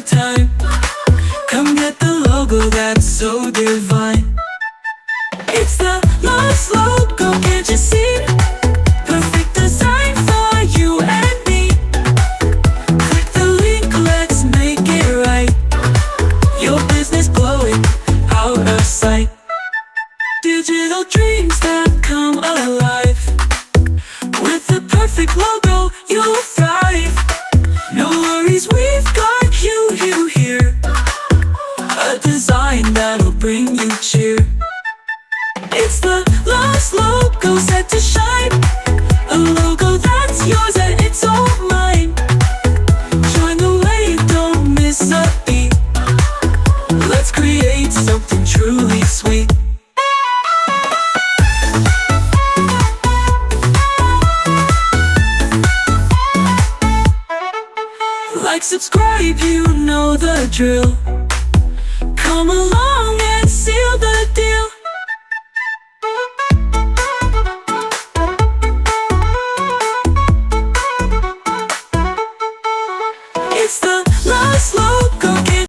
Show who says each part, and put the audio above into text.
Speaker 1: time. Come get the logo that's so divine. It's the Lost Logo, can't you see? Perfect design for you and me. Click the link, let's make it right. Your business glowing out of sight. Digital dreams that come alive. With the perfect logo, you'll thrive. No worries, we've got you here. A design that'll bring you cheer. It's the Lost Logo set to shine. A logo that's yours and it's all mine. Join the wave, don't miss a beat. Let's create something truly sweet. Like, subscribe, you know the drill. Come along